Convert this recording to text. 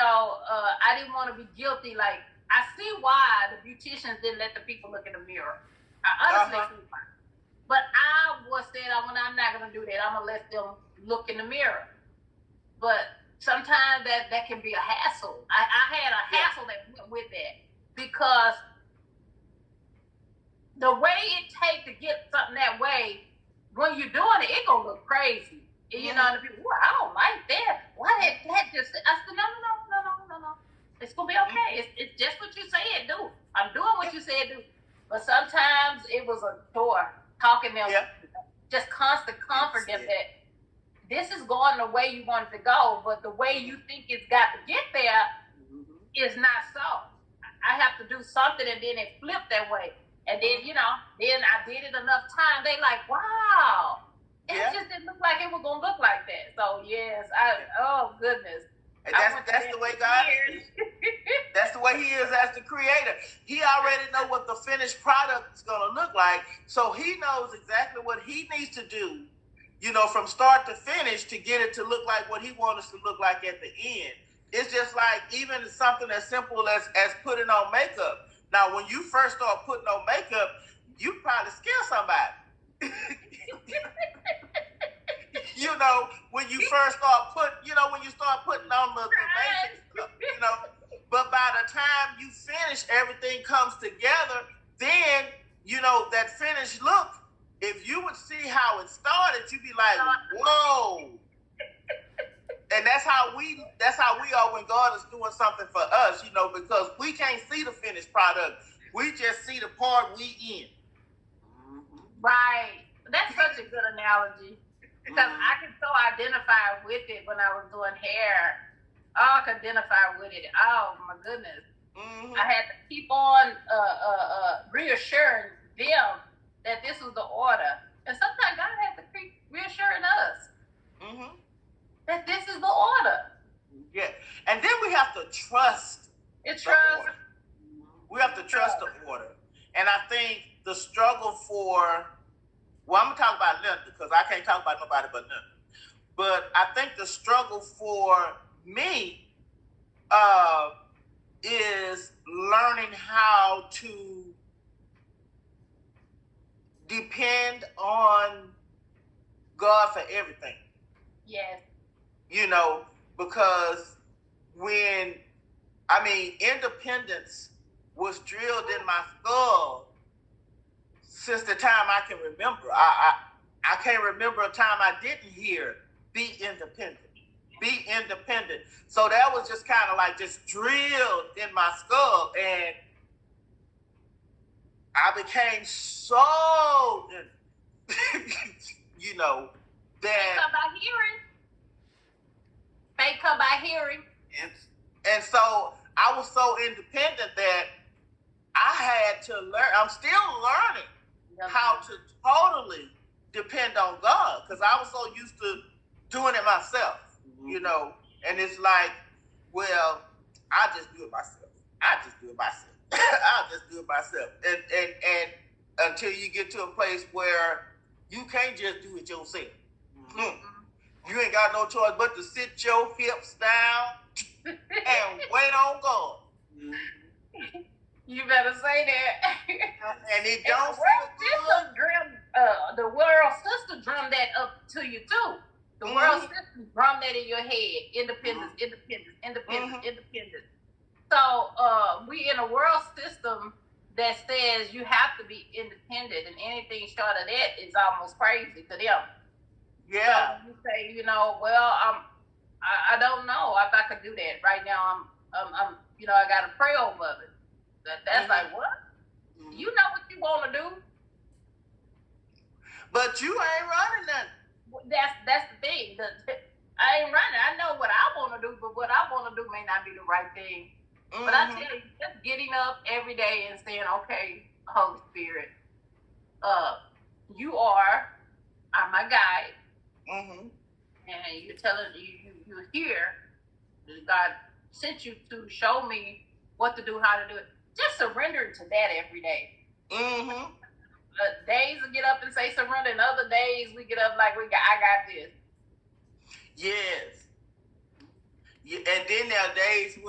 I didn't want to be guilty. Like, I see why the beauticians didn't let the people look in the mirror. I honestly see why. But I was saying, I'm not going to do that. I'm going to let them look in the mirror. But sometimes that can be a hassle. I had a hassle that went with that because the way it takes to get something that way, when you're doing it going to look crazy. You know, the people, I don't like that. Why that just, I said, no. It's going to be okay. It's just what you said, do. I'm doing what you said, do. But sometimes it was a chore, talking them, just constant comfort them that this is going the way you want it to go, but the way you think it's got to get there is not so. I have to do something, and then it flipped that way. And then, then I did it enough time. They like, wow. It just didn't look like it was going to look like that. So, yes, oh, goodness. And that's the way God is. That's the way he is as the creator. He already knows what the finished product is going to look like. So he knows exactly what he needs to do, from start to finish to get it to look like what he wants us to look like at the end. It's just like even something as simple as putting on makeup. Now, when you first start putting on makeup, you probably scare somebody. When you first start when you start putting on the basic stuff, but by the time you finish, everything comes together, then, that finished look, if you would see how it started, you'd be like, whoa. And that's how we are when God is doing something for us, because we can't see the finished product. We just see the part we in. Right. That's such a good analogy. Because I can so identify with it when I was doing hair. I could identify with it. Oh, my goodness. I had to keep on reassuring them that this was the order. And sometimes God has to keep reassuring us that this is the order. Yeah. And then we have to trust the order. We have to trust the order. And I think the struggle for... Well, I'm going to talk about Linda because I can't talk about nobody but Linda. But I think the struggle for me is learning how to depend on God for everything. Yes. Because independence was drilled in my skull since the time I can remember. I can't remember a time I didn't hear, be independent. Be independent. So that was just kind of like just drilled in my skull. And I became so, that... Faith come by hearing. Faith come by hearing. And so I was so independent that I had to learn. I'm still learning how to totally depend on God, because I was so used to doing it myself, and it's like, well, I just do it myself. I'll just do it myself. And until you get to a place where you can't just do it yourself. You ain't got no choice but to sit your hips down and wait on God. You better say that. And it don't feel good. The world system drum that up to you too. The world system drum that in your head. Independence. So we in a world system that says you have to be independent, and anything short of that is almost crazy to them. Yeah. So you say, I don't know if I could do that right now. I'm I got to pray over it. That's like, what? You know what you want to do, but you ain't running nothing. That's the thing. I ain't running. I know what I want to do, but what I want to do may not be the right thing. But I tell you, just getting up every day and saying, okay, Holy Spirit, you are my guide, and you're telling you're here. God sent you to show me what to do, how to do it. Just surrendering to that every day. Days we get up and say surrender, and other days we get up like I got this. Yes. And then there are days when